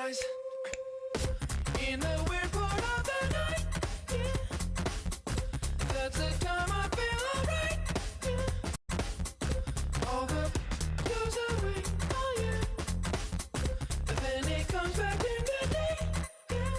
rise in the weird part of the night. Yeah. That's the time I feel alright. Yeah. All the goes away, oh yeah. But then it comes back in the day. Yeah.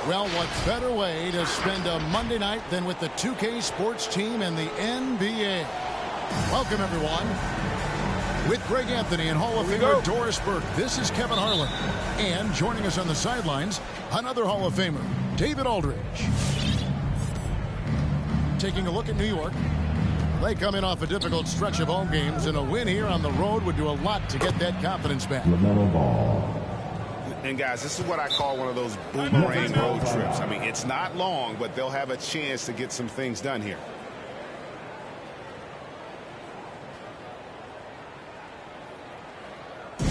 Well, what better way to spend a Monday night than with the 2K Sports team and the NBA? Welcome, everyone. With Greg Anthony and Hall of Famer Doris Burke, this is Kevin Harlan. And joining us on the sidelines, another Hall of Famer, David Aldridge. Taking a look at New York. They come in off a difficult stretch of home games, and a win here on the road would do a lot to get that confidence back. LaMelo Ball. And, guys, this is what I call one of those boomerang road trips. I mean, it's not long, but they'll have a chance to get some things done here. The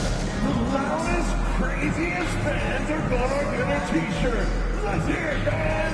loudest, craziest fans are gonna get a t-shirt. Let's hear it, fans!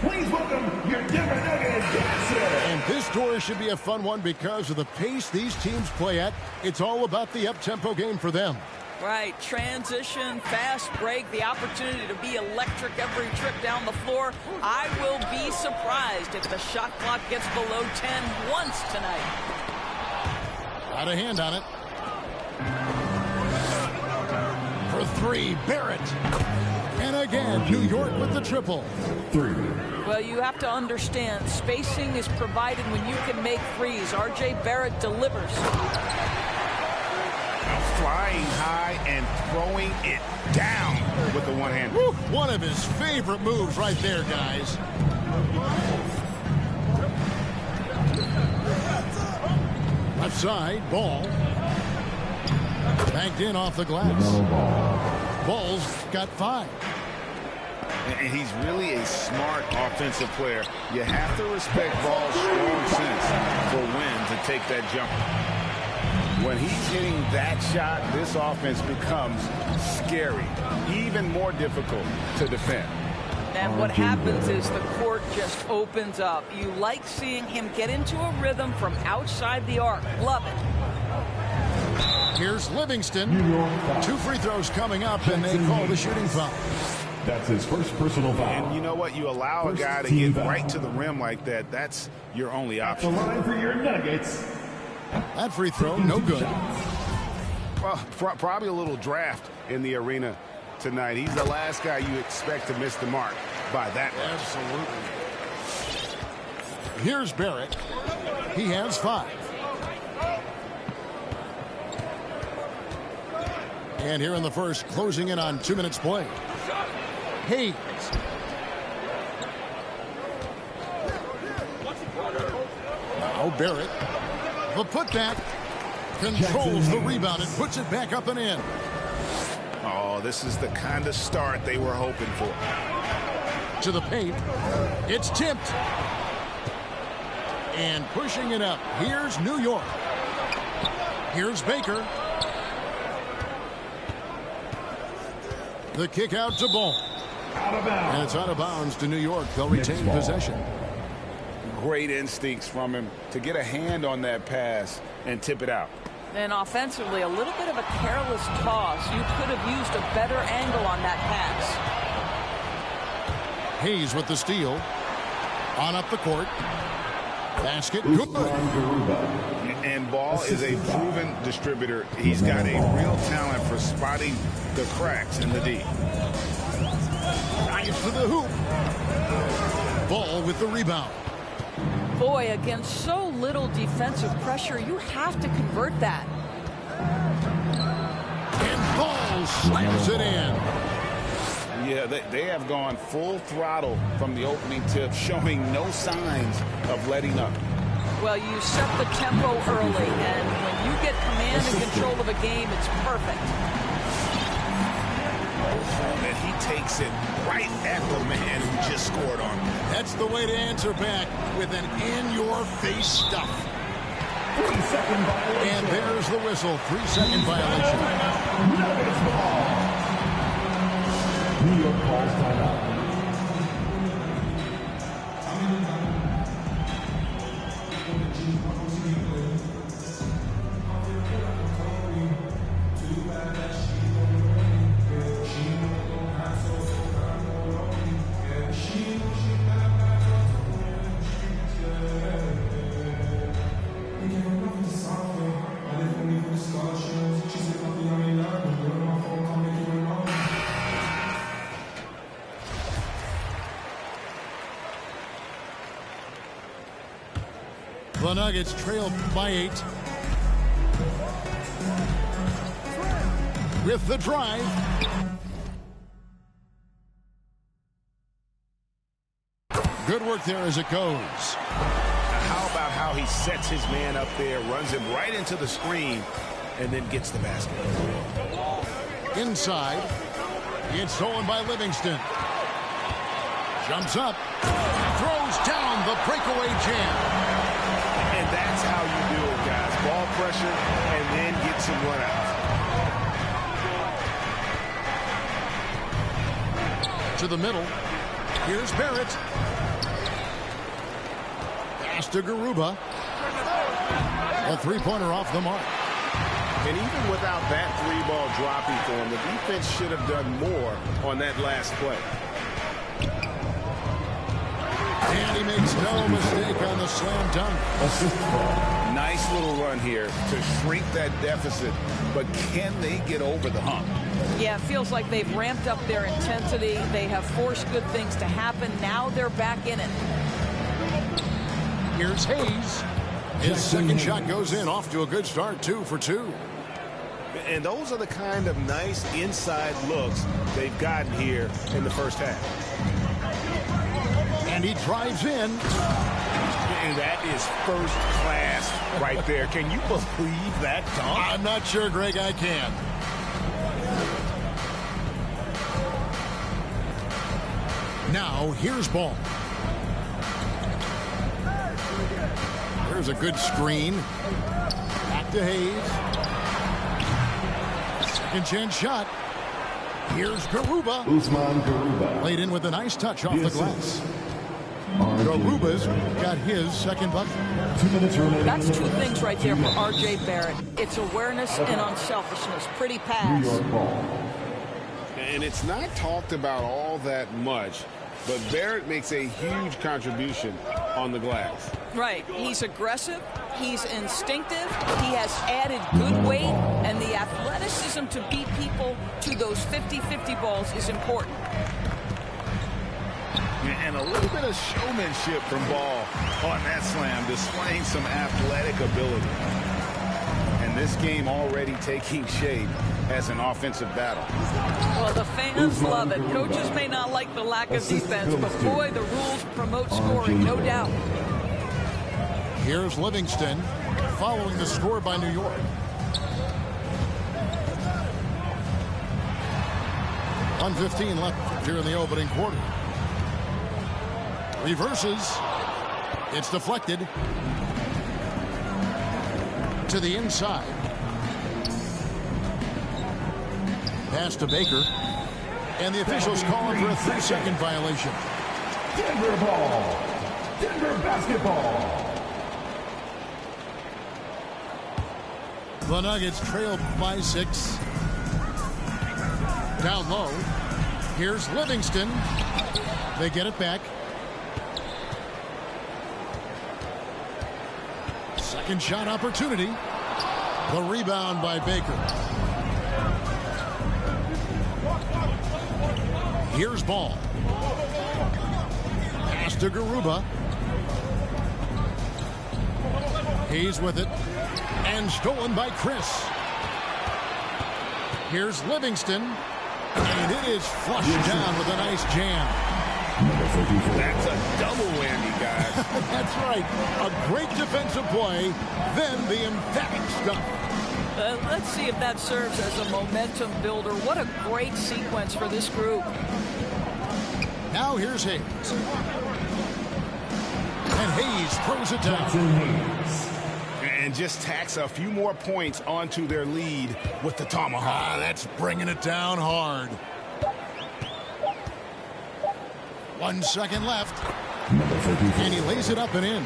Please welcome your Denver Nuggets dancer. And this door should be a fun one because of the pace these teams play at. It's all about the up-tempo game for them. Right, transition, fast break, the opportunity to be electric every trip down the floor. I will be surprised if the shot clock gets below 10 once tonight. Got a hand on it. For three, Barrett. And again, New York with the triple. Three. Well, you have to understand, spacing is provided when you can make threes. R.J. Barrett delivers. Flying high and throwing it down with the one hand. Woo, one of his favorite moves right there, guys. Left side, Ball. Banked in off the glass. Ball's got 5. And he's really a smart offensive player. You have to respect Ball's strong sense for when to take that jumper. When he's hitting that shot, this offense becomes scary, even more difficult to defend. And what happens is the court just opens up. You like seeing him get into a rhythm from outside the arc. Love it. Here's Livingston. 2 free throws coming up, and they call the shooting foul. That's his first personal foul. And you know what? You allow a guy to get right to the rim like that. That's your only The option. line for your Nuggets. That free throw, no good. Well, probably a little draft in the arena tonight. He's the last guy you expect to miss the mark by that much. Absolutely. Here's Barrett. He has 5. And here in the first, closing in on 2 minutes play. Hayes. Now Barrett. The putback. Controls the rebound and puts it back up and in. Oh, this is the kind of start they were hoping for. To the paint. It's tipped. And pushing it up. Here's New York. Here's Baker. The kick out to Ball. Out of bounds. And it's out of bounds to New York. They'll retain possession. Great instincts from him to get a hand on that pass and tip it out. And offensively, a little bit of a careless toss. You could have used a better angle on that pass. Hayes with the steal. On up the court. Basket. Good. And Ball is a proven distributor. He's got a real talent for spotting the cracks in the D. Drives to the hoop. Ball with the rebound. Boy, against so little defensive pressure, you have to convert that. And Ball slams it in. Yeah, they have gone full throttle from the opening tip, showing no signs of letting up. Well, you set the tempo early, and when you get command and control of a game, it's perfect. And he takes it right at the man who just scored on him. That's the way to answer back with an in-your-face stuff. 3-second violation. And there's the whistle. 3-second violation. Nuggets ball. New York calls timeout. The Nuggets trail by 8. With the drive. Good work there as it goes. How about how he sets his man up there, runs him right into the screen, and then gets the basket. Inside. It's stolen by Livingston. Jumps up. Throws down the breakaway jam. And that's how you do it, guys. Ball pressure and then get some runouts. To the middle. Here's Barrett. Pass to Garuba. A three-pointer off the mark. And even without that three-ball dropping for him, the defense should have done more on that last play. And he makes no mistake on the slam dunk. Nice little run here to shrink that deficit, but can they get over the hump? Yeah, it feels like they've ramped up their intensity. They have forced good things to happen. Now they're back in it. Here's Hayes. His second shot goes in, off to a good start, 2 for 2. And those are the kind of nice inside looks they've gotten here in the first half. And he drives in. And that is first class right there. Can you believe that dunk? I'm not sure, Greg, I can. Now, here's Ball. There's a good screen. Back to Hayes. Second chance shot. Here's Garuba. Usman Garuba. Laid in with a nice touch off the Yes, sir. glass. RJ Garuba's Barrett. got his second bucket. 2 minutes remaining. That's in the two first. things right there for R.J. Barrett. It's awareness and unselfishness. Pretty New pass. York ball. And it's not talked about all that much, but Barrett makes a huge contribution on the glass. Right. He's aggressive. He's instinctive. He has added good weight. And the athleticism to beat people to those 50-50 balls is important. And a little bit of showmanship from Ball on that slam, displaying some athletic ability. And this game already taking shape as an offensive battle. Well, the fans love it. Coaches may not like the lack of defense, but boy, the rules promote scoring, no doubt. Here's Livingston following the score by New York. .115 left here in the opening quarter. Reverses. It's deflected to the inside. Pass to Baker. And the officials call him for a 3-second violation. Denver ball. Denver basketball. The Nuggets trail by 6. Down low. Here's Livingston. They get it back. Second shot opportunity. The rebound by Baker. Here's Ball. Pass to Garuba. He's with it. And stolen by Chris. Here's Livingston. And it is flushed down with a nice jam. That's a double whammy, guys. That's right. A great defensive play, then the emphatic stuff. Let's see if that serves as a momentum builder. What a great sequence for this group. Now here's Hayes. And Hayes throws it down. Jackson Hayes. And just tacks a few more points onto their lead with the tomahawk. That's bringing it down hard. 1 second left. Number 54. And he lays it up and in.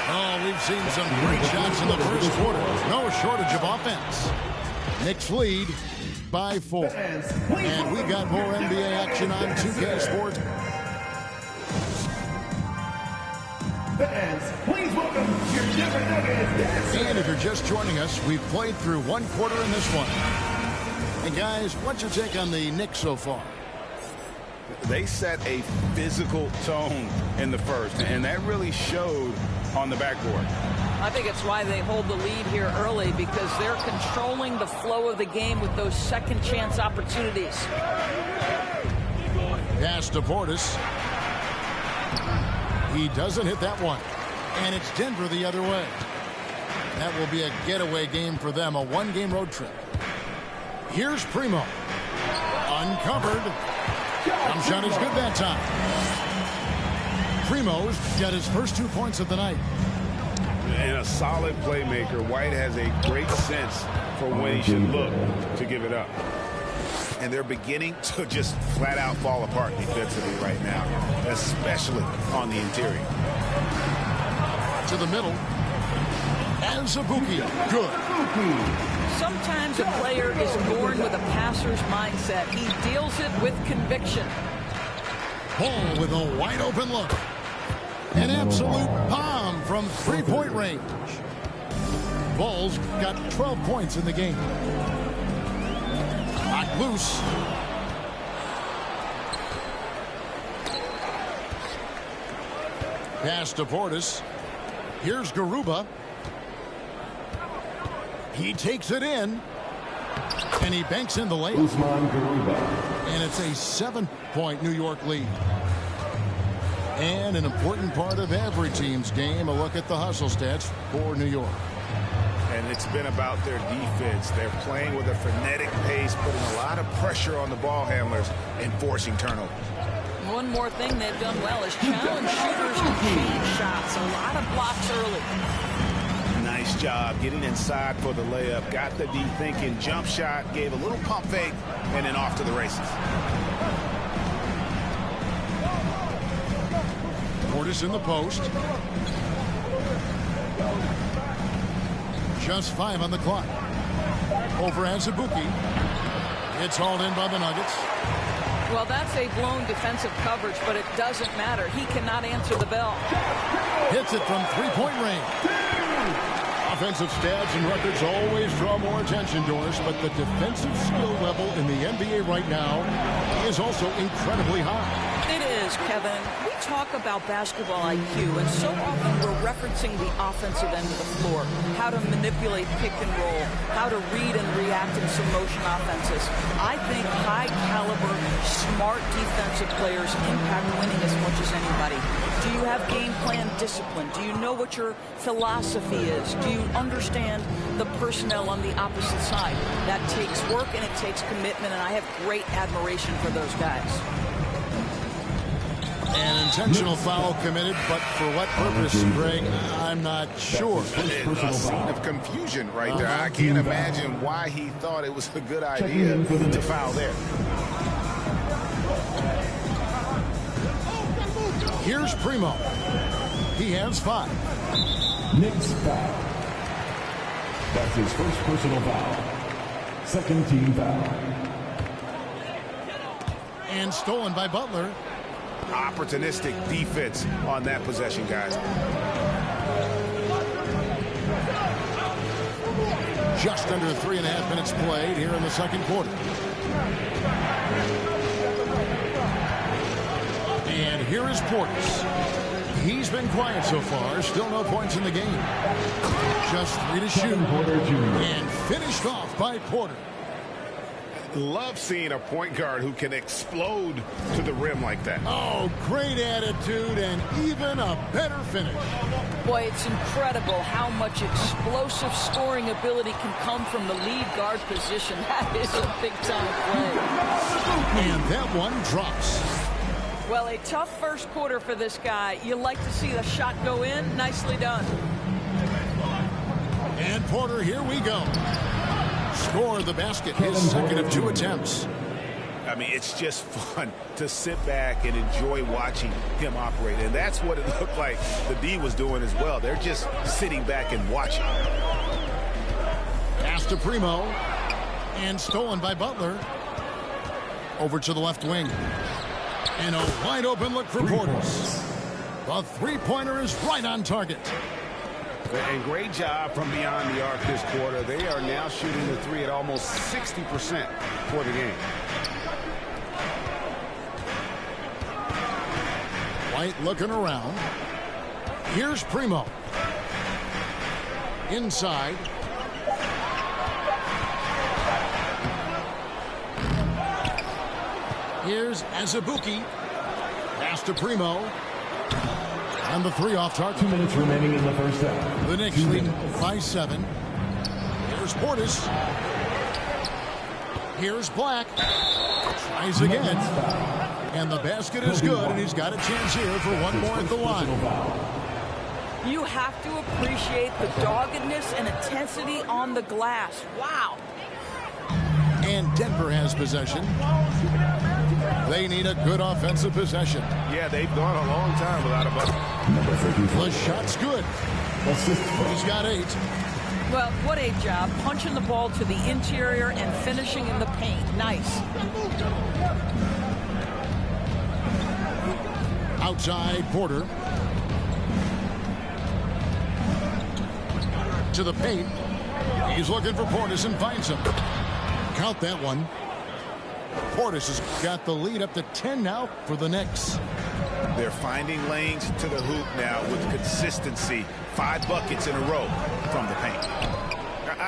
Oh, we've seen some great shots in the first quarter. No shortage of offense. Knicks lead by 4. And we got more NBA action on 2K Sports. Fans, please welcome your Denver Nuggets. And if you're just joining us, we've played through 1 quarter in this one. And guys, what's your take on the Knicks so far? They set a physical tone in the first, and that really showed on the backboard. I think it's why they hold the lead here early, because they're controlling the flow of the game with those second chance opportunities. Pass to Portis. He doesn't hit that one. And it's Denver the other way. That will be a getaway game for them, a 1-game road trip. Here's Primo. Uncovered. Jump shot is good that time. Primo's got his first 2 points of the night. And a solid playmaker. White has a great sense for when he should look to give it up. And they're beginning to just flat out fall apart defensively right now, especially on the interior. To the middle. And Zabuki. Good. Sometimes a player is born with a passer's mindset. He deals it with conviction. Ball with a wide open look. An absolute bomb from 3-point range. Ball's got 12 points in the game. Knocked loose. Pass to Portis. Here's Garuba. He takes it in. And he banks in the layup. Usman Garuba. And it's a 7-point New York lead. And an important part of every team's game, a look at the hustle stats for New York. And it's been about their defense. They're playing with a frenetic pace, putting a lot of pressure on the ball handlers and forcing turnovers. One more thing they've done well is challenge shooters and change shots. A lot of blocks early. Nice Nice job getting inside for the layup. Got the D thinking, jump shot, gave a little pump fake, and then off to the races. Portis in the post. Just 5 on the clock. Over Azubuike. It's hauled in by the Nuggets. Well, that's a blown defensive coverage, but it doesn't matter. He cannot answer the bell. Hits it from three-point range. Offensive stats and records always draw more attention, Doris, but the defensive skill level in the NBA right now is also incredibly high. It is, Kevin. We talk about basketball IQ, and so often we're referencing the offensive end of the floor, how to manipulate pick and roll, how to read and react in some motion offenses. I think high-caliber, smart defensive players impact winning as much as anybody. Do you have game plan discipline? Do you know what your philosophy is? Do you understand the personnel on the opposite side? That takes work and it takes commitment, and I have great admiration for those guys. An intentional foul committed, but for what purpose, Greg? I'm not sure. A scene of confusion right there. I can't imagine why he thought it was a good idea to foul there. Here's Primo. He has 5. Nick's foul. That's his first personal foul. Second team foul. And stolen by Butler. Opportunistic defense on that possession, guys. Just under 3.5 minutes played here in the second quarter. And here is Portis. He's been quiet so far. Still no points in the game. Just 3 to shoot. And finished off by Porter. Love seeing a point guard who can explode to the rim like that. Oh, great attitude and even a better finish. Boy, it's incredible how much explosive scoring ability can come from the lead guard position. That is a big-time play. And that one drops. Well, a tough first quarter for this guy. You like to see the shot go in. Nicely done. And Porter, here we go. Score the basket, his second of 2 attempts. I mean, it's just fun to sit back and enjoy watching him operate. And that's what it looked like the D was doing as well. They're just sitting back and watching. Pass to Primo. And stolen by Butler. Over to the left wing. And a wide open look for Portis. The three-pointer is right on target. And great job from beyond the arc this quarter. They are now shooting the 3 at almost 60% for the game. White looking around. Here's Primo. Inside. Here's Azubuike. Pass to Primo. And the 3 off target. 2 minutes remaining in the first half. The Knicks lead by 7. Here's Portis. Here's Black. Tries again. And the basket is good, and he's got a chance here for one more at the line. You have to appreciate the doggedness and intensity on the glass. Wow. And Denver has possession. They need a good offensive possession. Yeah, they've gone a long time without a bucket. The shot's good. He's got 8. Well, what a job. Punching the ball to the interior and finishing in the paint. Nice. Outside Porter. To the paint. He's looking for Portis and finds him. Count that one. Portis has got the lead up to 10 now for the Knicks. They're finding lanes to the hoop now with consistency. 5 buckets in a row from the paint.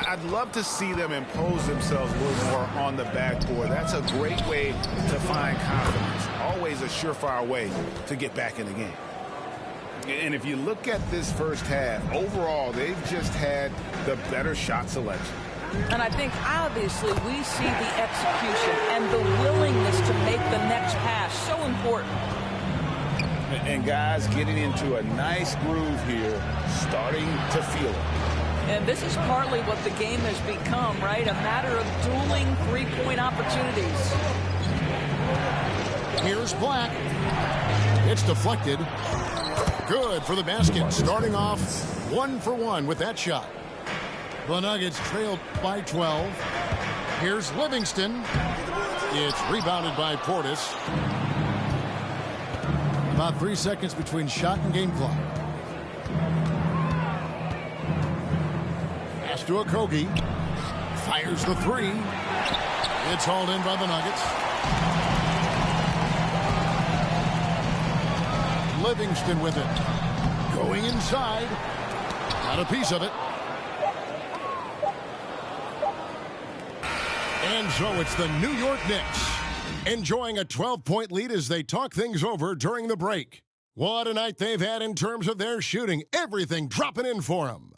I'd love to see them impose themselves a little more on the backboard. That's a great way to find confidence. Always a surefire way to get back in the game. And if you look at this first half, overall, they've just had the better shot selection. And I think, obviously, we see the execution and the willingness to make the next pass so important. And guys getting into a nice groove here, starting to feel it. And this is partly what the game has become, right? A matter of dueling three-point opportunities. Here's Black. It's deflected. Good for the basket. Starting off 1 for 1 with that shot. The Nuggets trailed by 12. Here's Livingston. It's rebounded by Portis. About 3 seconds between shot and game clock. Pass to Okogie. Fires the three. It's hauled in by the Nuggets. Livingston with it. Going inside. Got a piece of it. And so it's the New York Knicks enjoying a 12-point lead as they talk things over during the break. What a night they've had in terms of their shooting. Everything dropping in for them.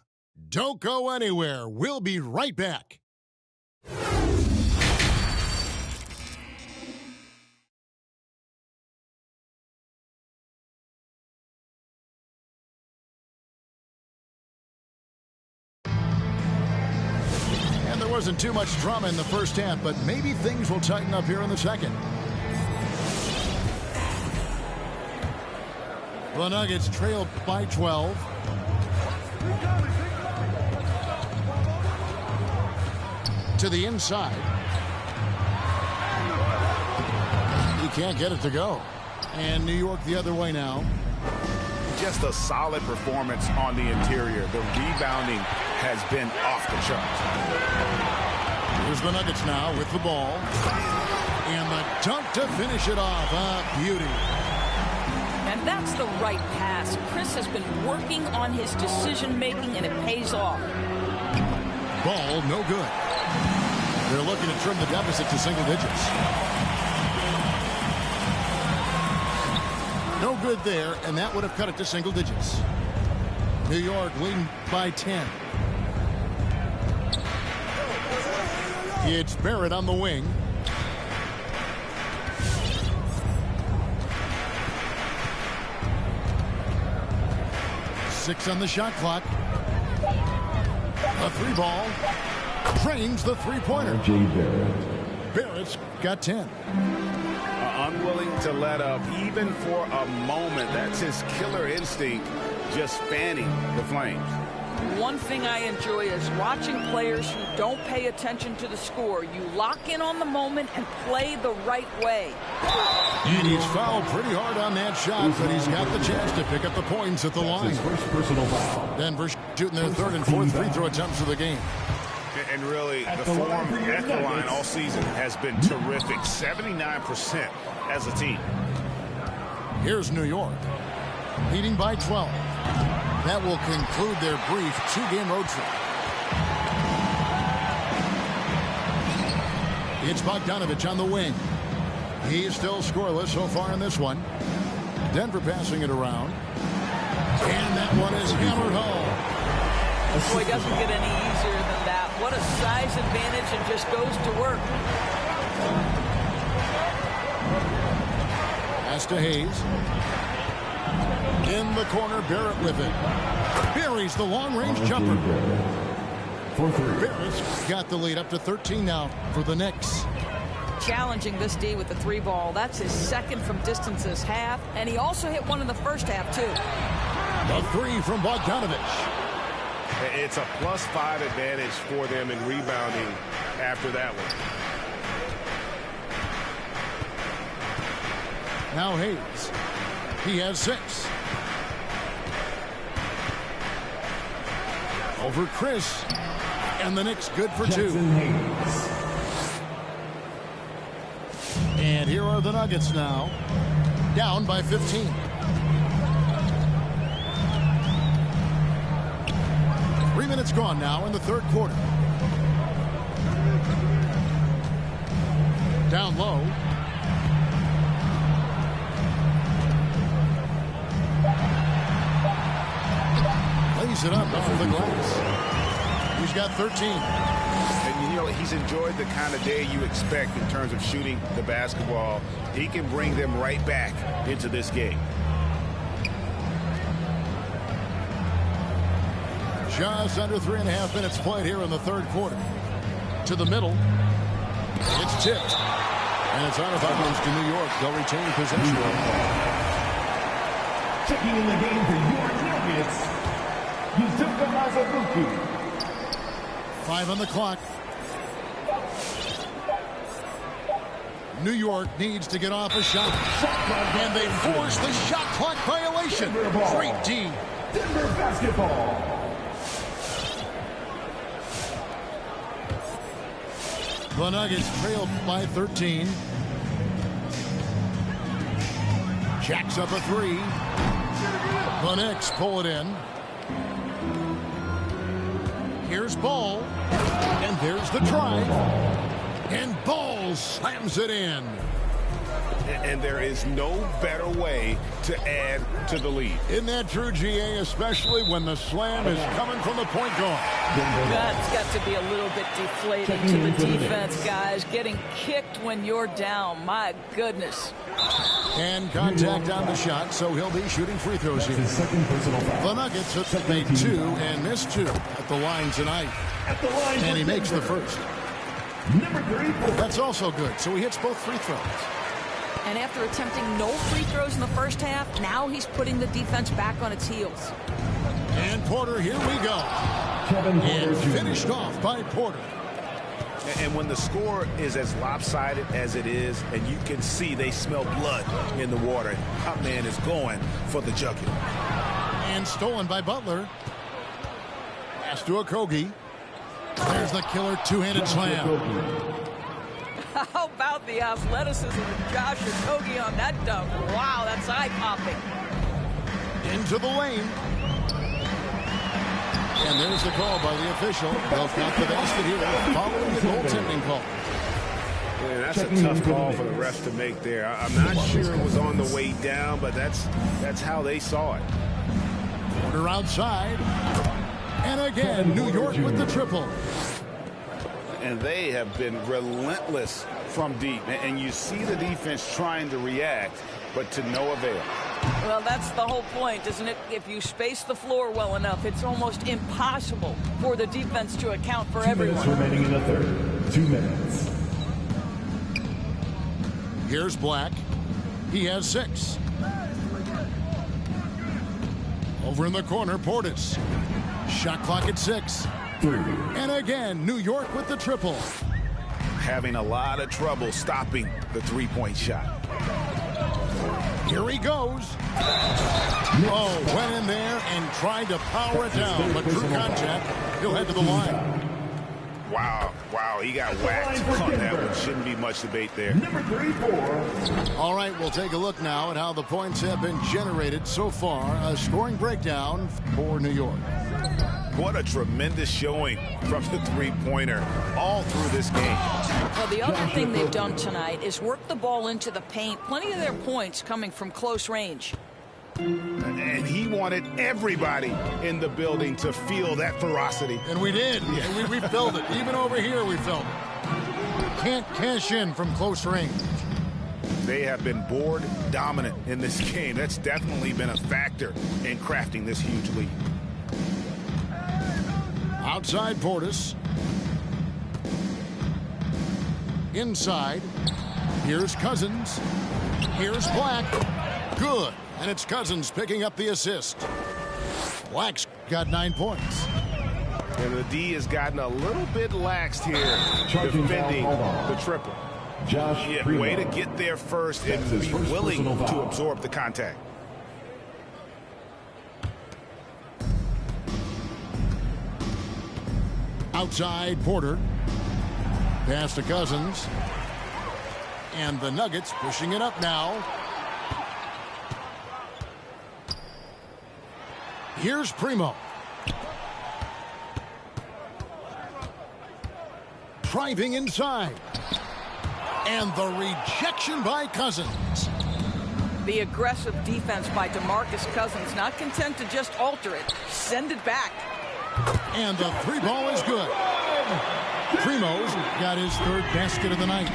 Don't go anywhere. We'll be right back. There wasn't too much drama in the first half, but maybe things will tighten up here in the second. The Nuggets trailed by 12. To the inside. He can't get it to go. And New York the other way now. Just a solid performance on the interior. The rebounding has been off the charts. Here's the Nuggets now with the ball. And the dunk to finish it off. A beauty. And that's the right pass. Chris has been working on his decision-making, and it pays off. Ball no good. They're looking to trim the deficit to single digits. No good there, and that would have cut it to single digits. New York leading by 10. It's Barrett on the wing. Six on the shot clock. A three ball. Drains the three-pointer. Barrett's got 10. Unwilling to let up even for a moment. That's his killer instinct, just fanning the flames. One thing I enjoy is watching players who don't pay attention to the score. You lock in on the moment and play the right way. And he's fouled pretty hard on that shot, but he's got the chance to pick up the points at the line. His first personal foul. Denver shooting their third and fourth free throw attempts of the game. And really, the form at the line all season has been terrific. 79% as a team. Here's New York, leading by 12. That will conclude their brief two-game road trip. It's Bogdanovich on the wing. He is still scoreless so far in this one. Denver passing it around. And that one is hammered home. Boy, it doesn't get any easier than that. What a size advantage, and just goes to work. Pass to Hayes. In the corner, Barrett with it. Buries the long-range jumper. Barrett's got the lead up to 13 now for the Knicks. Challenging this D with the three ball. That's his second from distance this half, and he also hit one in the first half, too. The three from Bogdanovich. It's a +5 advantage for them in rebounding after that one. Now Hayes. He has 6. Over Chris. And the Knicks good for 2. And here are the Nuggets now. Down by 15. Three minutes gone now in the third quarter. Down low. Lays it up off the glass. He's got 13. And you know, he's enjoyed the kind of day you expect in terms of shooting the basketball. He can bring them right back into this game. Just under 3.5 minutes played here in the third quarter. To the middle. It's tipped. And it's out of bounds to New York. They'll retain possession. Checking in the game for your Nuggets, Yusuke Masabuki. 5 on the clock. New York needs to get off a shot. And they force the shot clock violation. Great D. Denver basketball. The Nuggets trailed by 13. Jacks up a 3. The Knicks pull it in. Here's Ball. And there's the drive. And Ball slams it in. And there is no better way to add to the lead. Isn't that true, GA, especially when the slam is coming from the point guard? That's got to be a little bit deflating to the defense, guys. Getting kicked when you're down. My goodness. And contact on the shot, so he'll be shooting free throws here. The Nuggets have made 2 and missed 2 at the line tonight. And he makes the first. Number 3. That's also good, so he hits both free throws. And after attempting no free throws in the first half, now he's putting the defense back on its heels. And Porter, here we go. And finished off by Porter. And when the score is as lopsided as it is, and you can see they smell blood in the water, that man is going for the jugular. And stolen by Butler. Pass to Okogie. There's the killer two-handed slam. How about the athleticism of Josh Okogie on that dunk? Wow, that's eye-popping. Into the lane. And there's the call by the official. They'll count the basket here following the goaltending call. Yeah, that's a tough call for the refs to make there. I'm not sure it was on the way down, but that's how they saw it. Porter outside. And again, New York with the triple. And they have been relentless from deep. And you see the defense trying to react, but to no avail. Well, that's the whole point, isn't it? If you space the floor well enough, it's almost impossible for the defense to account for everyone. 2 minutes remaining in the third. 2 minutes. Here's Black. He has 6. Over in the corner, Portis. Shot clock at 6. 3. And again, New York with the triple. Having a lot of trouble stopping the three-point shot. Here he goes. Oh, went in there and tried to power it down, but drew contact. He'll head to the line. Wow, he got whacked on that one. Shouldn't be much debate there. Number 34. All right, we'll take a look now at how the points have been generated so far. A scoring breakdown for New York. What a tremendous showing from the three-pointer all through this game. Well, the other thing they've done tonight is work the ball into the paint. Plenty of their points coming from close range. And he wanted everybody in the building to feel that ferocity. And we did. And we felt it. Even over here, we felt it. Can't cash in from close range. They have been board dominant in this game. That's definitely been a factor in crafting this huge lead. Outside Portis. Inside. Here's Cousins. Here's Black. Good. And it's Cousins picking up the assist. Black's got 9 points. And the D has gotten a little bit laxed here defending the triple. Way to get there first and be willing to absorb the contact. Outside Porter. Pass to Cousins. And the Nuggets pushing it up now. Here's Primo. Driving inside. And the rejection by Cousins. The aggressive defense by DeMarcus Cousins, not content to just alter it, send it back. And the 3 ball is good. Primo's got his 3rd basket of the night.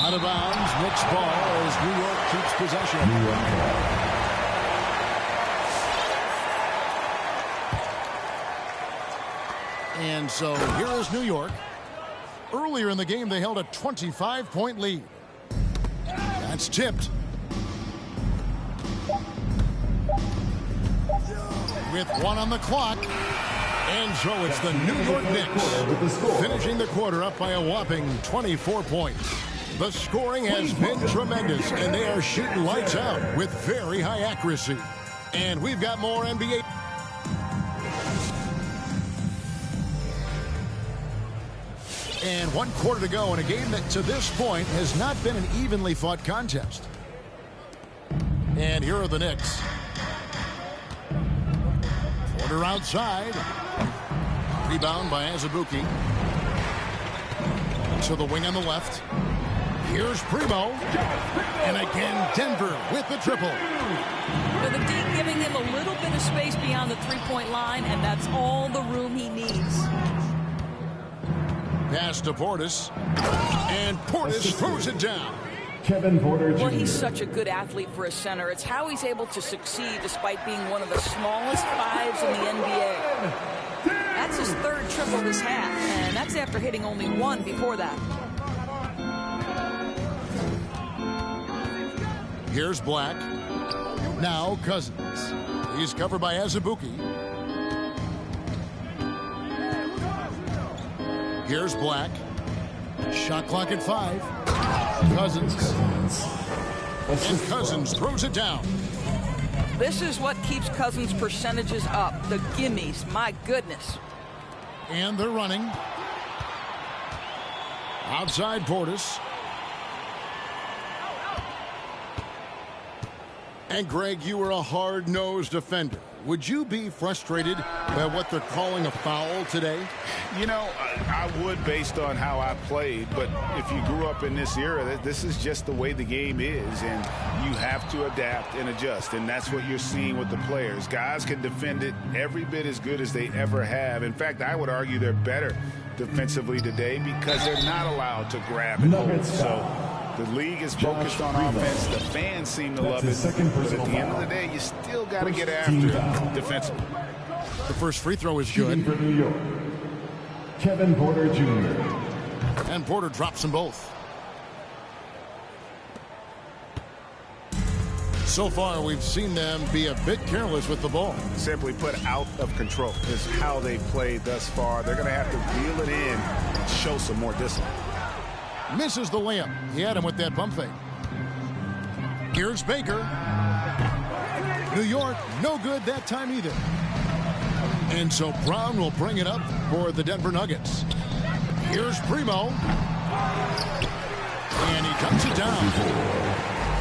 Out of bounds, Knicks ball as New York keeps possession. And so here is New York. Earlier in the game, they held a 25-point lead. That's tipped. With 1 on the clock. And so it's the New York Knicks finishing the quarter up by a whopping 24 points. The scoring has been tremendous, and they are shooting lights out with very high accuracy. And we've got more NBA. And 1 quarter to go in a game that to this point has not been an evenly fought contest. And here are the Knicks. Porter outside. Rebound by Azubuike. To the wing on the left. Here's Primo. And again, Denver with the triple. With the D giving him a little bit of space beyond the three-point line, and that's all the room he needs. Pass to Portis. And Portis throws it down. Kevin Porter Jr. Well, he's such a good athlete for a center. It's how he's able to succeed despite being one of the smallest fives in the NBA. That's his 3rd triple this half, and that's after hitting only 1 before that. Here's Black. Now Cousins. He's covered by Azubuike. Here's Black. Shot clock at 5. Cousins. And Cousins throws it down. This is what keeps Cousins' percentages up. The gimmies. My goodness. And they're running. Outside Portis. And Greg, you were a hard-nosed defender. Would you be frustrated by what they're calling a foul today? You know, I would based on how I played, but if you grew up in this era, this is just the way the game is, and you have to adapt and adjust, and that's what you're seeing with the players. Guys can defend it every bit as good as they ever have. In fact, I would argue they're better defensively today because they're not allowed to grab and hold. So the league is focused on offense. The fans seem to love it. But at the end of the day, you still got to get after it defensively. The first free throw is good. For New York, Kevin Porter Jr. And Porter drops them both. So far, we've seen them be a bit careless with the ball. Simply put, out of control is how they've played thus far. They're going to have to reel it in and show some more discipline. Misses the layup. He had him with that bump fake. Here's Baker. New York, no good that time either. And so Brown will bring it up for the Denver Nuggets. Here's Primo. And he cuts it down.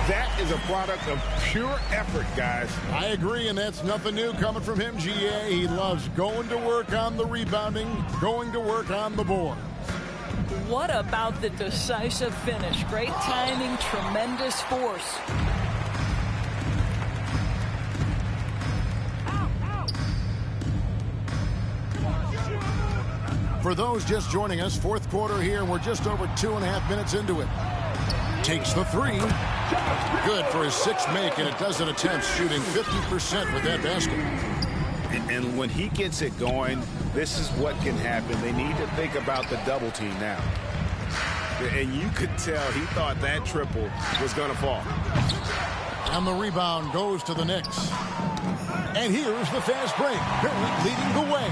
That is a product of pure effort, guys. I agree, and that's nothing new coming from him, GA. He loves going to work on the rebounding, going to work on the board. What about the decisive finish? Great timing, tremendous force. For those just joining us, 4th quarter here, and we're just over 2.5 minutes into it. Takes the 3. Good for his 6th make, and a dozen attempts, shooting 50% with that basket. And when he gets it going, this is what can happen. They need to think about the double team now. And you could tell he thought that triple was going to fall. And the rebound goes to the Knicks. And here's the fast break. Barely leading the way.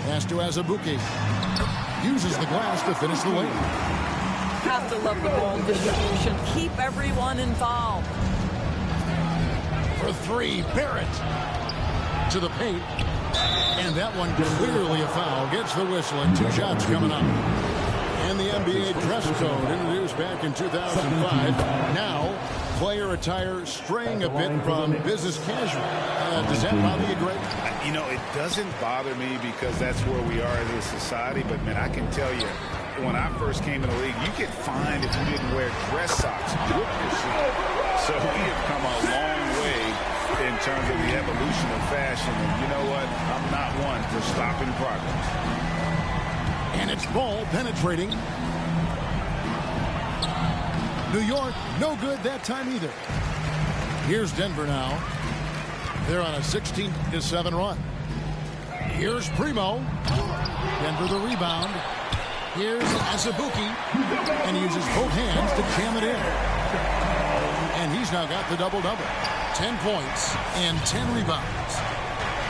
Pass to Azubuike. Uses the glass to finish the lane. Have to love the ball distribution. Keep everyone involved. For 3, Barrett. To the paint. And that one clearly a foul. Gets the whistle, and 2 shots coming up. And the NBA dress code introduced back in 2005. Now, player attire straying a bit from business casual. Does that bother you, Greg? You know, it doesn't bother me because that's where we are as a society. But, man, I can tell you, when I first came in the league, you get fined if you didn't wear dress socks with your shoes. So we have come a long way in terms of the evolution of fashion. And you know what? I'm not one for stopping progress. And it's ball penetrating. New York, no good that time either. Here's Denver now. They're on a 16-7 run. Here's Primo. Denver the rebound. Here's Azubuike. And he uses both hands to jam it in. And he's now got the double-double. 10 points and 10 rebounds.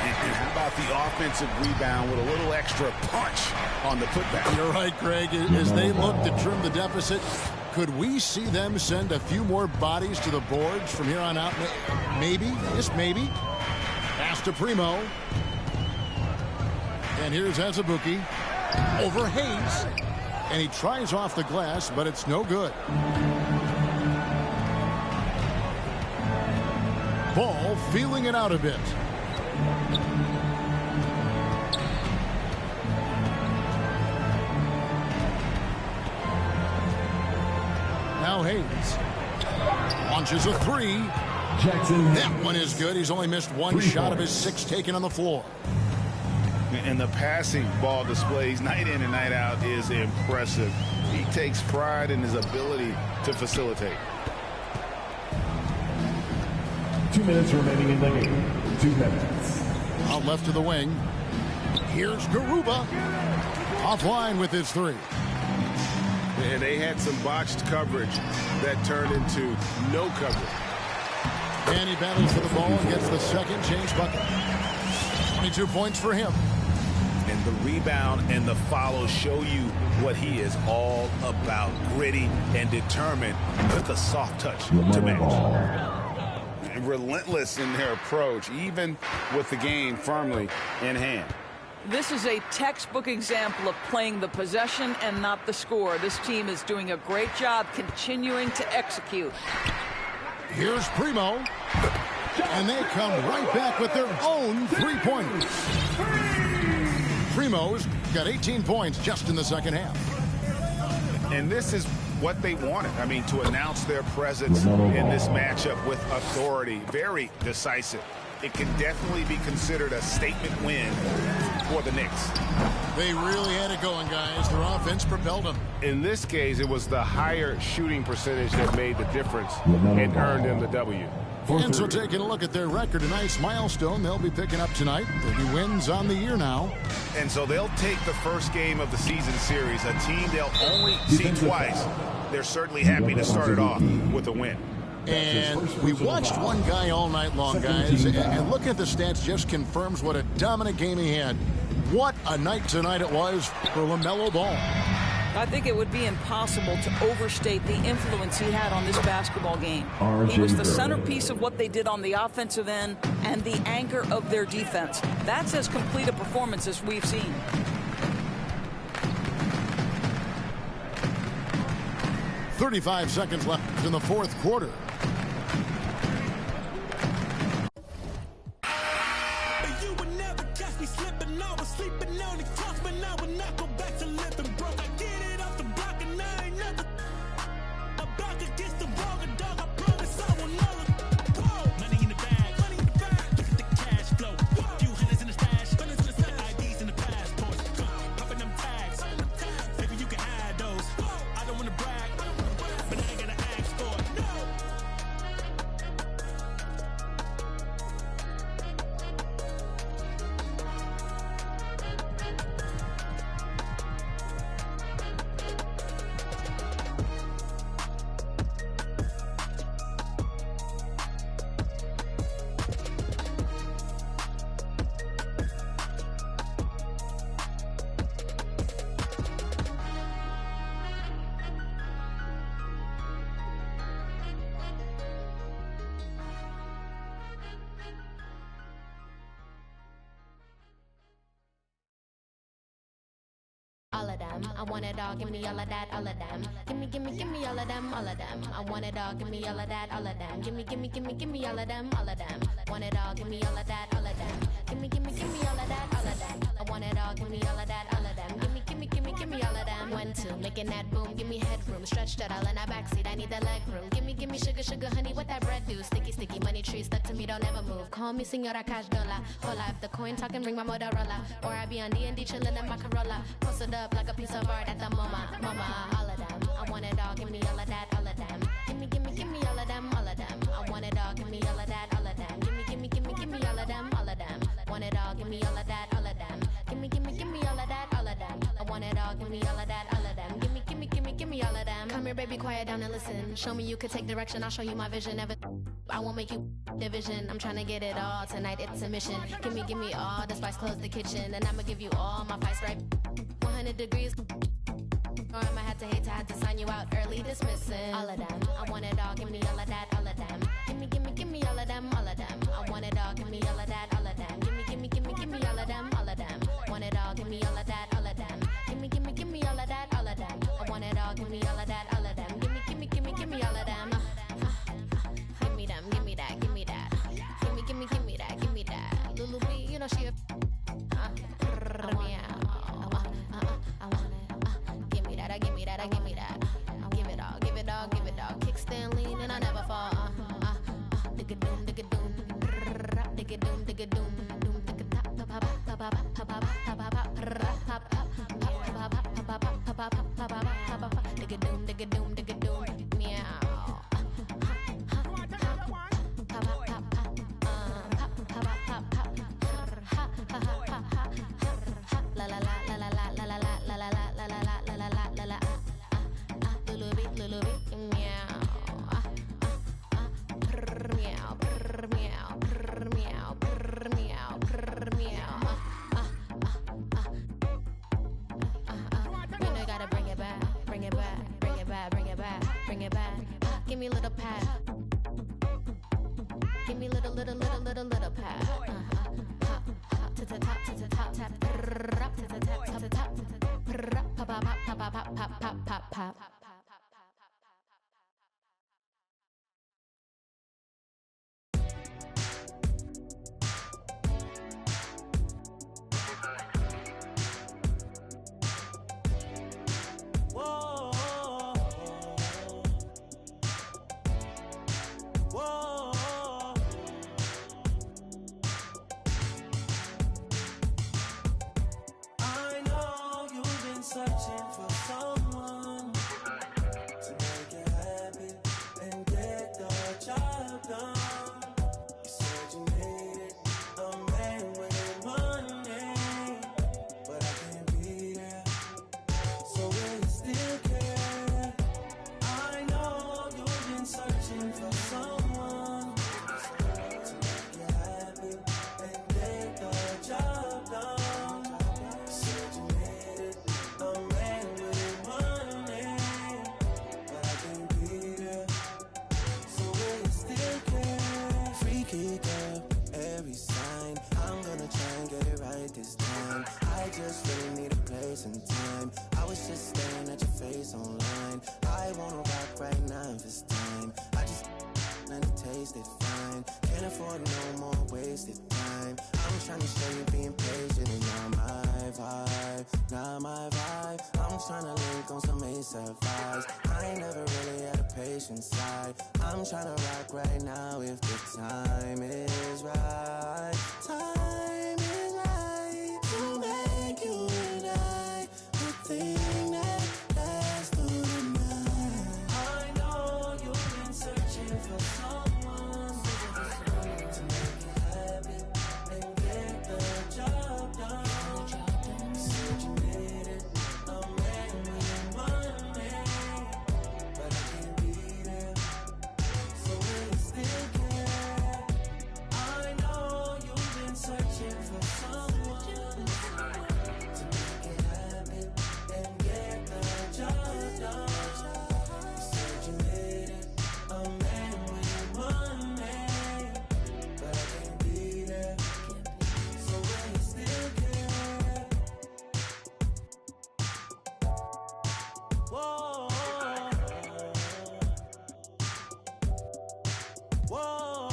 And how about the offensive rebound with a little extra punch on the putback? You're right, Greg. As they look to trim the deficit, could we see them send a few more bodies to the boards from here on out? Maybe, just maybe. Pass to Primo. And here's Azubuike over Hayes. And he tries off the glass, but it's no good. Ball feeling it out a bit. Now Hayes launches a three. Jackson. That one is good. He's only missed one shot of his 6 taken on the floor. And the passing ball displays night in and night out is impressive. He takes pride in his ability to facilitate. 2 minutes remaining in the game. 2 minutes. Out left to the wing. Here's Garuba. Offline with his three. And they had some botched coverage that turned into no coverage. And he battles for the ball and gets the second change bucket. 22 points for him. And the rebound and the follow show you what he is all about. Gritty and determined with a soft touch to match. And relentless in their approach, even with the game firmly in hand. This is a textbook example of playing the possession and not the score. This team is doing a great job continuing to execute. Here's Primo. And they come right back with their own three-pointers. Primo's got 18 points just in the second half. And this is what they wanted. I mean, to announce their presence in this matchup with authority. Very decisive. It can definitely be considered a statement win for the Knicks. They really had it going, guys. Their offense propelled them. In this case, it was the higher shooting percentage that made the difference and earned them the W. And so taking a look at their record, a nice milestone they'll be picking up tonight. 30 wins on the year now. And so they'll take the first game of the season series, a team they'll only see twice. They're certainly happy to start it off with a win. And we watched one guy all night long, guys, and looking at the stats just confirms what a dominant game he had. What a night tonight it was for LaMelo Ball. I think it would be impossible to overstate the influence he had on this basketball game. He was the centerpiece of what they did on the offensive end and the anchor of their defense. That's as complete a performance as we've seen. .35 seconds left in the fourth quarter. You would never catch me slipping. I was sleeping on the cross, but I would not go back to living broke. I get it off the block and I ain't never back against the wall. Dog, I promise I will never go. Money in the bag, money in the bag. Look at the cash flow. Few hundreds in the stash, hundreds in the stash. IDs in the passports, popping them tags. Maybe you can hide those. I don't want to brag, but I ain't gotta ask for it. No. All of them, I want it all, give me all of that, all of them. Give me all of them, all of them. I want it all, give me all of that, all of them. Give me all of them, all of them. Want it all, give me all of that, all of them. Give me all of that, all of them. I want it all, give me all of that, all of them. Give me all of them. 1, 2, making that boom, give me headroom. Stretched out all in that backseat, I need the leg room. Give me sugar, honey, what that bread do? Sticky, money tree stuck to me, don't ever move. Call me Senora Cash Dollar. Hola, if the coin talking, bring my Motorola. Or I be on D&D chillin' in my Corolla. Posted up like a piece of art at the MoMA. All of them, I want it all, give me all of that, all of them. Give me all of them, all of them. I want it all, give me all of that, all of them. Give me all of them, all of them. Want it all, give me all of that, all of them. want it all, give me all of that, all of them. Give me, give me, give me, give me all of them. Come here, baby, quiet down and listen. Show me you could take direction, I'll show you my vision. Never, I won't make you division. I'm trying to get it all tonight, it's a mission. Give me all the spice, close the kitchen, and I'ma give you all my fights right. 100 degrees. Or I'ma have to sign you out early dismissing. All of them, I want it all, give me all of that, all of them. Give me, give me, give me all of them, all of them. I want it all, give me all of that, all of them. Give me, give me, give me, give me all of them, all of them. Want it all, give me all of that, all of them. Give me, give me, give me all of that, all of them. I want it all, give me all of that, all of them. Give me, give me, give me, give me all of them. Give me them, give me that, give me that. Give me, give me, give me that, give me that. Lulu B, you know she a give me that, give me that. Give it all, give it all, give it all. Kickstand lean and I never fall. Digga doom, digga doom, digga doom, digga doom, doom, digga tap, tap, tap, tap, tap, tap, tap, tap, digga doom, digga doom, digga doom, meow. La la la la la la la la la la la la la la la la la la Lulu bit meow meow meow meow meow meow. You know you gotta bring it back, bring it back, bring it back, bring it back, bring it back. Give me a little pat, give me little pat. To the top, to the top, tap, to the top, to the top, pop, pop, pop, pop, pop, pop, pop, pop. Whoa, whoa. Searching for someone to make you happy and get the job done. You said you needed a man with money, but I can't be there. So will you still care? I know you've been searching for someone to make you happy and get the job done. You said you needed a man with money, but I can't be there. So will you still care? Freaky girl, every sign. I'm gonna try and get it right this time. I just really need a place and time. I was just staring at your face online. I wanna rock right now this time. I just and it tasted fine. Can't afford no more wasted time. I'm trying to show you being patient and not my vibe, not my vibe. I'm trying to link on some ASAP vibes. I ain't never really had a patient side. I'm trying to rock right now if the time is right. Time is right to make you and I the thing that lasts through the night. I know you've been searching for someone to make you happy and get the job done. You said you needed a man with money, but I can't be there. So will you still care? I know you've been searching for someone to make you happy and get the job done. You said you needed a man with money, but I can't be there. So will you still care? Whoa, whoa,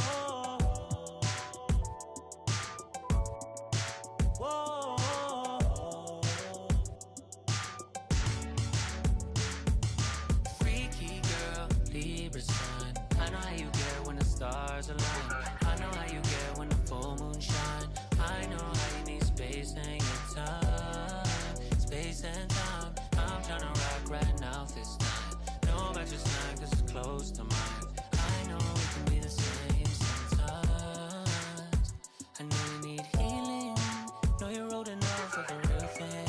whoa. Freaky girl, Libra sign. I know how you get when the stars align. I know how you get when the full moon shine. I know how you need space and your time. Space and time. I'm tryna rock right now this time. Know about your sign cause it's close to mine. I know we can be the same sometimes. I know you need healing. Know you're old enough for the real thing.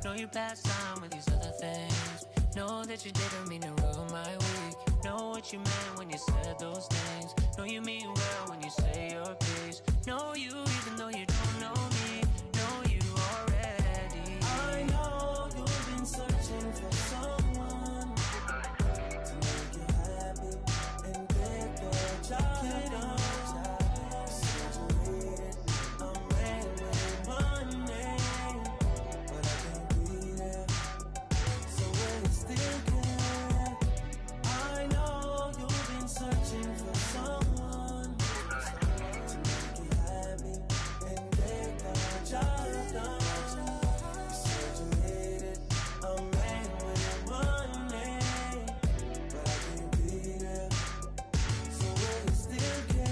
Know you you pass time with these other things. Know that you didn't mean to ruin my week. Know what you meant when you said those things. Know you mean well when you say your piece. Know you even though you don't know me. Know you already. I know you've been searching for someone to make you happy and get the job done. Situated, I'm ready with money, but I can't be there. So will you still care? I know you've been searching for someone to make you happy and get the job done. You said you needed a man with money, but I can't be there. So will you still care?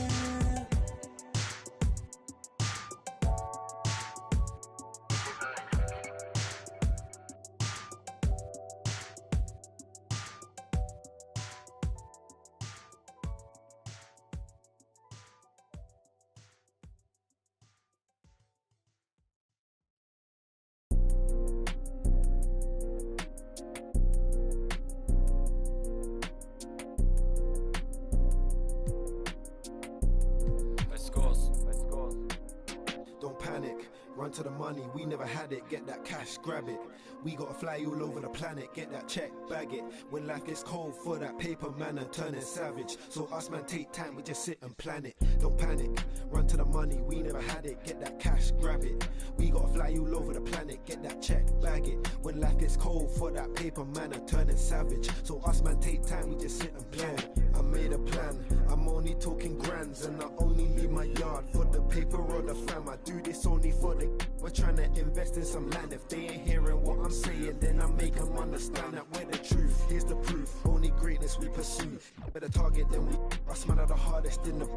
Don't panic, run to the money, we never had it, get that cash, grab it. We gotta fly all over the planet, get that check, bag it. When life gets cold for that paper man and turning savage. So us man take time, we just sit and plan it. Don't panic, run to the money, we never had it, get that cash, grab it. We gotta fly all over the planet, get that check, bag it. When life gets cold for that paper man and turning savage. So us man take time, we just sit and plan it. I made a plan, I'm only talking grands and I only leave my yard for the paper or the fam. I do this only for the we're trying to invest in some land. If they ain't hearing what I'm saying, then I make them understand that we're the truth. Here's the proof, only greatness we pursue. Better target than we us man are the hardest in the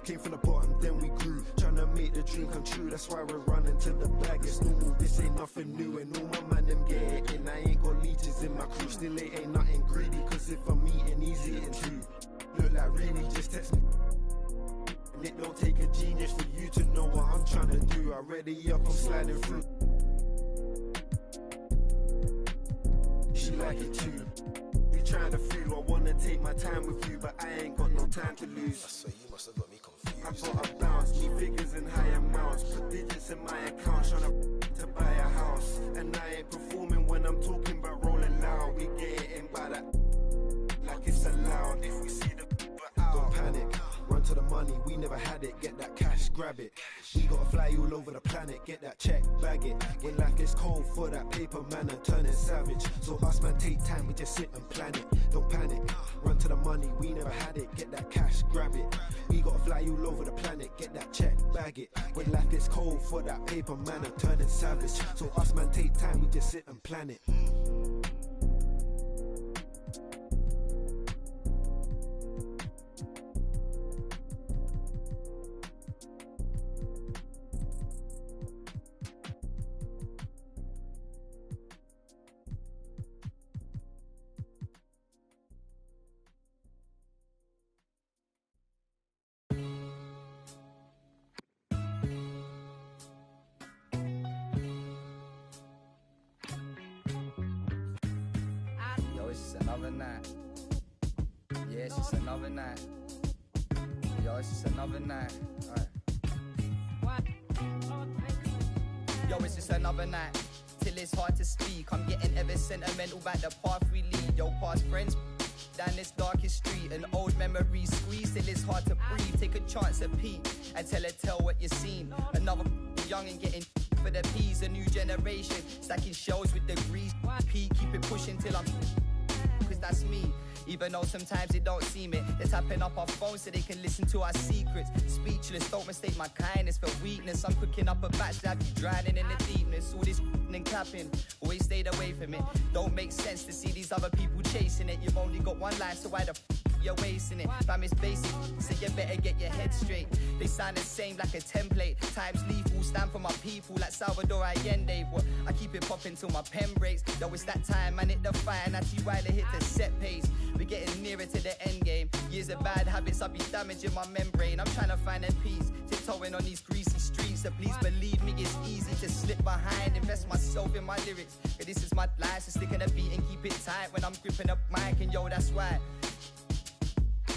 came from the bottom, then we grew. Trying to make the dream come true, that's why we're running to the bag. It's normal, this ain't nothing new. And all my man them get it in. I ain't got leeches in my crew. Still it ain't nothing greedy, cause if I'm eating, he's eating too. Look like really, just text me. And it don't take a genius for you to know what I'm trying to do. I ready up, I'm sliding through. She like it too. We trying to feel, I wanna take my time with you, but I ain't got no time to lose. So you must have got me confused. I thought I bounced, need figures in high amounts, put digits in my account, trying to buy a house. And I ain't performing when I'm talking about rolling loud. We get it in by that, like it's allowed. If we see the out, don't panic, run to the money, we never had it, get that cash, grab it. We gotta fly all over the planet, get that check, bag it. When life gets cold for that paper man and turning savage. So us man take time, we just sit and plan it. Don't panic, run to the money, we never had it, get that cash, grab it. We gotta fly all over the planet, get that check, bag it. When life gets cold for that paper man and turning savage. So us man take time, we just sit and plan it. It's just another night. Yeah, it's just another night. Yo, it's just another night. Alright. Yo, it's just another night. Till it's hard to speak. I'm getting ever sentimental about the path we lead. Yo, past friends down this darkest street. An old memory squeeze till it's hard to breathe. Take a chance at peek and tell what you've seen. Another young and getting for the peas. A new generation stacking shells with degrees. Peak, keep it pushing till I'm that's me. Even though sometimes it don't seem it. They're tapping up our phones so they can listen to our secrets. Speechless, don't mistake my kindness for weakness. I'm cooking up a batch that be drowning in the deepness. All this and clapping, always stayed away from it. Don't make sense to see these other people chasing it. You've only got one life, so why the you're wasting it. Fam, it's basic, so you better get your head straight. They sound the same like a template. Times lethal, stand for my people like Salvador Allende. But I keep it popping till my pen breaks. Yo, it's that time, man, hit the fire, and I see why they hit the set pace. We're getting nearer to the end game. Years of bad habits, I'll be damaging my membrane. I'm trying to find a peace, tiptoeing on these greasy streets. So please believe me, it's easy to slip behind. Invest myself in my lyrics, cause this is my life. So stick in the beat and keep it tight when I'm gripping up mic. And yo, that's why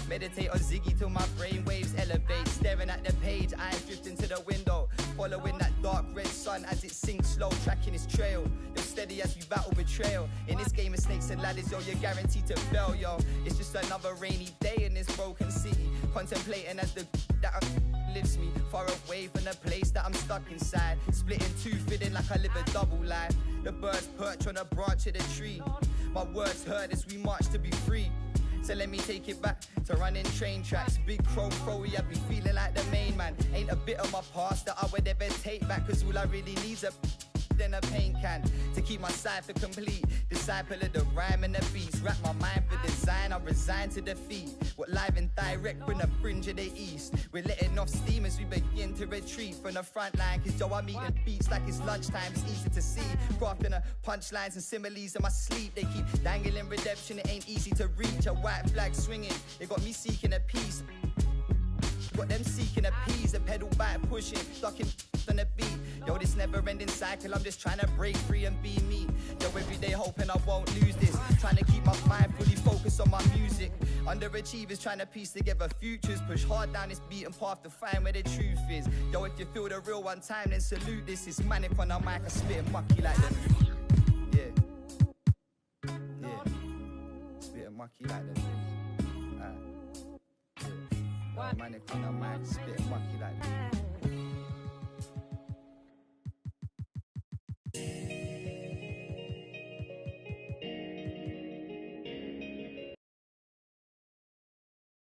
meditate on Ziggy till my brain waves elevate. Staring at the page, eyes drifting to the window. Following that dark red sun as it sinks slow, tracking its trail. You're steady as we battle betrayal. In this game of snakes and ladders, yo, you're guaranteed to fail, yo. It's just another rainy day in this broken city. Contemplating as the that lifts me far away from the place that I'm stuck inside. Splitting two, feeling like I live a double life. The birds perch on a branch of the tree. My words heard as we march to be free. So let me take it back to running train tracks. Big chrome Crowy, I be feeling like the main man. Ain't a bit of my past that I would ever take back, cause all I really need's a than a paint can to keep my cipher complete. Disciple of the rhyme and the beats. Wrap my mind for design, I resign to defeat. What live and direct from the fringe of the east. We're letting off steam as we begin to retreat from the front line. Cause yo, I'm eating beats like it's lunchtime, it's easy to see. Crafting the punchlines and similes in my sleep. They keep dangling redemption, it ain't easy to reach. A white flag swinging, it got me seeking a peace. Got them seeking a peace, a pedal back pushing, ducking on the beat. Yo, this never-ending cycle, I'm just trying to break free and be me. Yo, every day hoping I won't lose this. Trying to keep my mind fully focused on my music. Underachievers trying to piece together futures. Push hard down this beaten path to find where the truth is. Yo, if you feel the real one time, then salute this. It's manic on the mic, I spit mucky like that. Yeah. Yeah. Spit mucky like that. Manic on the mic, spit mucky like that.